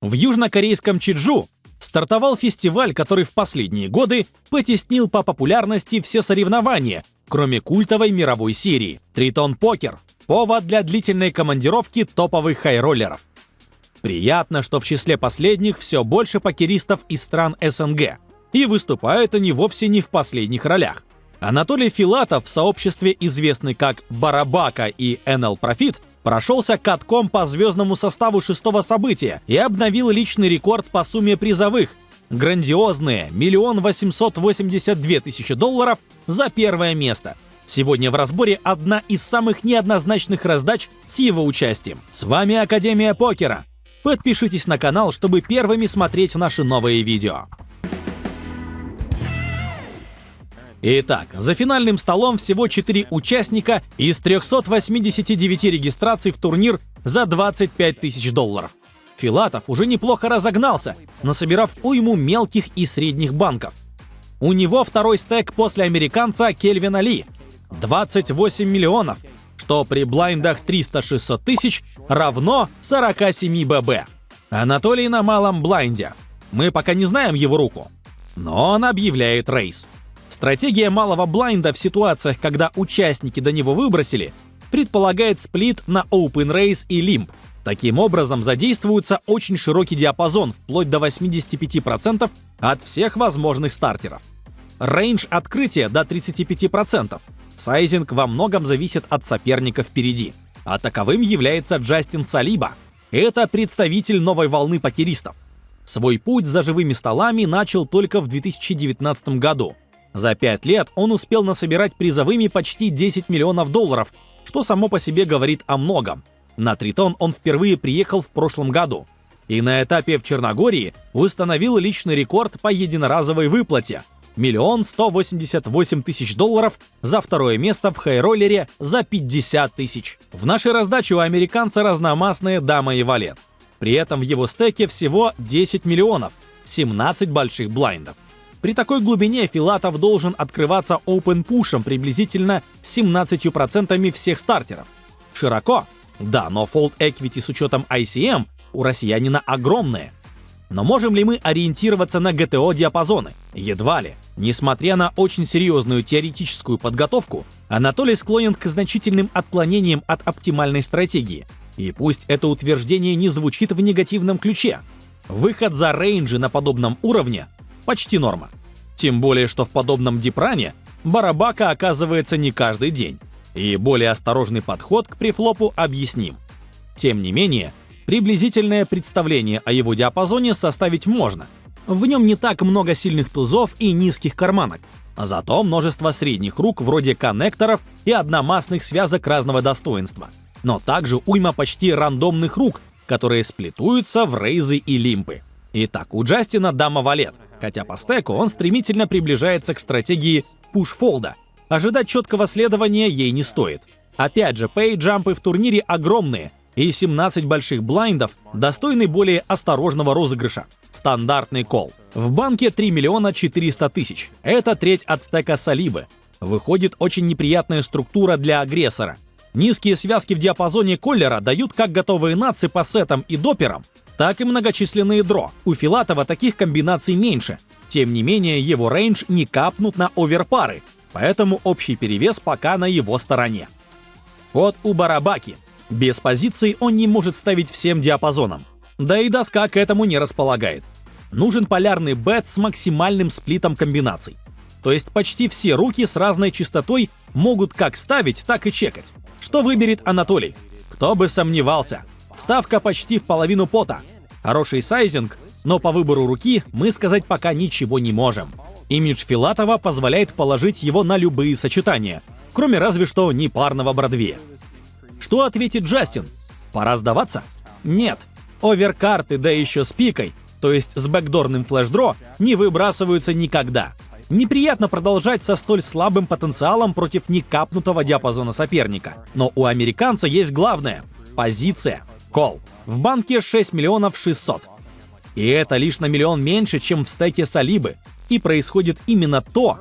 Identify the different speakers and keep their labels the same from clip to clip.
Speaker 1: В южнокорейском Чеджу стартовал фестиваль, который в последние годы потеснил по популярности все соревнования, кроме культовой мировой серии «Тритон Покер» — повод для длительной командировки топовых хайроллеров. Приятно, что в числе последних все больше покеристов из стран СНГ, и выступают они вовсе не в последних ролях. Анатолий Филатов в сообществе, известный как Барабака и NL Profit, прошелся катком по звездному составу шестого события и обновил личный рекорд по сумме призовых – грандиозные $1 882 000 долларов за первое место. Сегодня в разборе одна из самых неоднозначных раздач с его участием. С вами Академия Покера. Подпишитесь на канал, чтобы первыми смотреть наши новые видео. Итак, за финальным столом всего 4 участника из 389 регистраций в турнир за $25 000. Филатов уже неплохо разогнался, насобирав уйму мелких и средних банков. У него второй стек после американца Кельвина Ли – 28 миллионов, что при блайндах 300-600 тысяч равно 47 ББ. Анатолий на малом блайнде. Мы пока не знаем его руку, но он объявляет рейс. Стратегия малого блайнда в ситуациях, когда участники до него выбросили, предполагает сплит на Open Raise и Limp. Таким образом, задействуется очень широкий диапазон, вплоть до 85% от всех возможных стартеров. Рейндж открытия до 35%. Сайзинг во многом зависит от соперника впереди. А таковым является Джастин Салиба. Это представитель новой волны покеристов. Свой путь за живыми столами начал только в 2019 году. За 5 лет он успел насобирать призовыми почти $10 миллионов, что само по себе говорит о многом. На Тритон он впервые приехал в прошлом году. И на этапе в Черногории установил личный рекорд по единоразовой выплате – $1 188 000 за второе место в хайроллере за 50 тысяч. В нашей раздаче у американца разномастные дама и валет. При этом в его стеке всего 10 миллионов, 17 больших блайндов. При такой глубине Филатов должен открываться open-пушем приблизительно 17% всех стартеров. Широко? Да, но fold equity с учетом ICM у россиянина огромные. Но можем ли мы ориентироваться на ГТО-диапазоны? Едва ли. Несмотря на очень серьезную теоретическую подготовку, Анатолий склонен к значительным отклонениям от оптимальной стратегии. И пусть это утверждение не звучит в негативном ключе. Выход за рейнджи на подобном уровне почти норма. Тем более, что в подобном дипране Барабака оказывается не каждый день. И более осторожный подход к префлопу объясним. Тем не менее, приблизительное представление о его диапазоне составить можно. В нем не так много сильных тузов и низких карманок. Зато множество средних рук вроде коннекторов и одномастных связок разного достоинства. Но также уйма почти рандомных рук, которые сплитуются в рейзы и лимпы. Итак, у Джастина дама-валет, хотя по стеку он стремительно приближается к стратегии пуш-фолда. Ожидать четкого следования ей не стоит. Опять же, пей-джампы в турнире огромные, и 17 больших блайндов достойны более осторожного розыгрыша. Стандартный кол. В банке 3 400 000. Это треть от стека Салибы. Выходит очень неприятная структура для агрессора. Низкие связки в диапазоне коллера дают как готовые нации по сетам и доперам, так и многочисленные дро. У Филатова таких комбинаций меньше. Тем не менее, его рейндж не капнут на оверпары, поэтому общий перевес пока на его стороне. Вот у Барабаки. Без позиций он не может ставить всем диапазоном. Да и доска к этому не располагает. Нужен полярный бет с максимальным сплитом комбинаций. То есть почти все руки с разной частотой могут как ставить, так и чекать. Что выберет Анатолий? Кто бы сомневался. Ставка почти в половину пота. Хороший сайзинг, но по выбору руки мы сказать пока ничего не можем. Имидж Филатова позволяет положить его на любые сочетания, кроме разве что непарного Бродвея. Что ответит Джастин? Пора сдаваться? Нет. Оверкарты, да еще с пикой, то есть с бэкдорным флешдро, не выбрасываются никогда. Неприятно продолжать со столь слабым потенциалом против некапнутого диапазона соперника. Но у американца есть главное – позиция. Кол. В банке 6 600 000. И это лишь на миллион меньше, чем в стеке Салибы. И происходит именно то,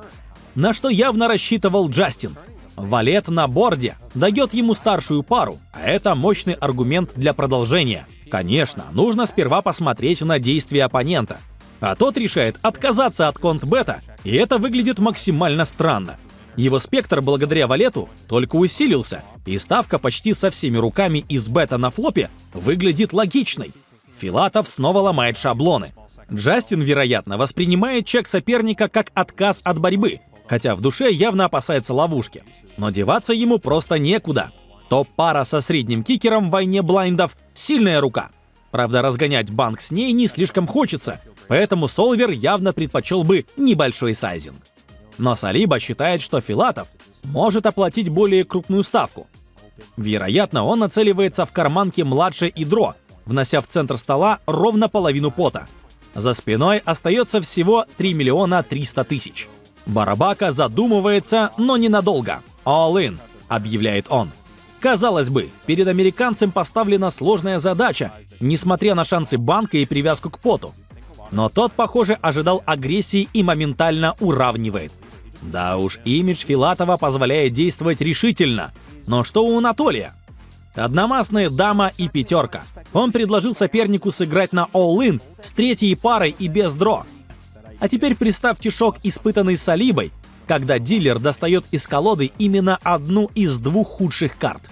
Speaker 1: на что явно рассчитывал Джастин. Валет на борде дает ему старшую пару, а это мощный аргумент для продолжения. Конечно, нужно сперва посмотреть на действия оппонента. А тот решает отказаться от конт-бета, и это выглядит максимально странно. Его спектр благодаря валету только усилился, и ставка почти со всеми руками из бета на флопе выглядит логичной. Филатов снова ломает шаблоны. Джастин, вероятно, воспринимает чек соперника как отказ от борьбы, хотя в душе явно опасается ловушки. Но деваться ему просто некуда. Топ-пара со средним кикером в войне блайндов – сильная рука. Правда, разгонять банк с ней не слишком хочется, поэтому Солвер явно предпочел бы небольшой сайзинг. Но Салиба считает, что Филатов может оплатить более крупную ставку. Вероятно, он нацеливается в карманке младше и дро, внося в центр стола ровно половину пота. За спиной остается всего 3 миллиона 300 тысяч. Барабака задумывается, но ненадолго. «All in», — объявляет он. Казалось бы, перед американцем поставлена сложная задача, несмотря на шансы банка и привязку к поту. Но тот, похоже, ожидал агрессии и моментально уравнивает. Да уж, имидж Филатова позволяет действовать решительно. Но что у Анатолия? Одномастная дама и пятерка. Он предложил сопернику сыграть на all-in с третьей парой и без дро. А теперь представьте шок, испытанный Салибой, когда дилер достает из колоды именно одну из двух худших карт.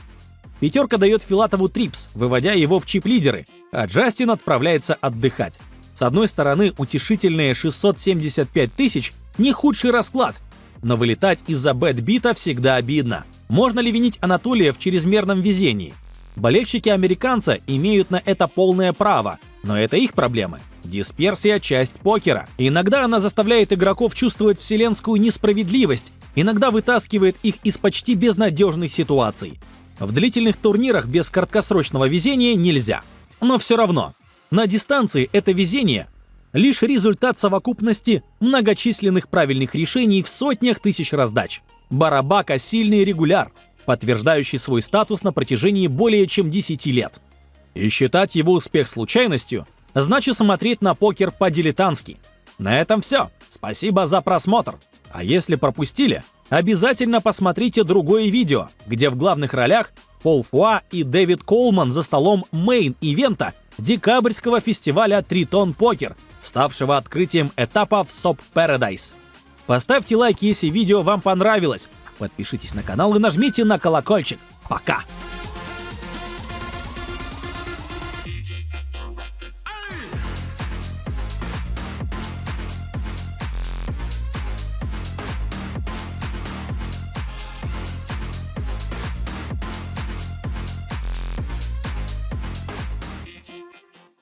Speaker 1: Пятерка дает Филатову трипс, выводя его в чип-лидеры, а Джастин отправляется отдыхать. С одной стороны, утешительные 675 тысяч – не худший расклад, но вылетать из-за бэт-бита всегда обидно. Можно ли винить Анатолия в чрезмерном везении? Болельщики американца имеют на это полное право, но это их проблемы. Дисперсия – часть покера. Иногда она заставляет игроков чувствовать вселенскую несправедливость, иногда вытаскивает их из почти безнадежных ситуаций. В длительных турнирах без краткосрочного везения нельзя. Но все равно, на дистанции это везение – лишь результат совокупности многочисленных правильных решений в сотнях тысяч раздач. Барабака – сильный регуляр, подтверждающий свой статус на протяжении более чем 10 лет. И считать его успех случайностью – значит смотреть на покер по-дилетантски. На этом все. Спасибо за просмотр. А если пропустили, обязательно посмотрите другое видео, где в главных ролях Пол Фуа и Дэвид Колман за столом мейн-ивента декабрьского фестиваля Тритон Покер, ставшего открытием этапа в SOP Paradise. Поставьте лайк, если видео вам понравилось. Подпишитесь на канал и нажмите на колокольчик. Пока!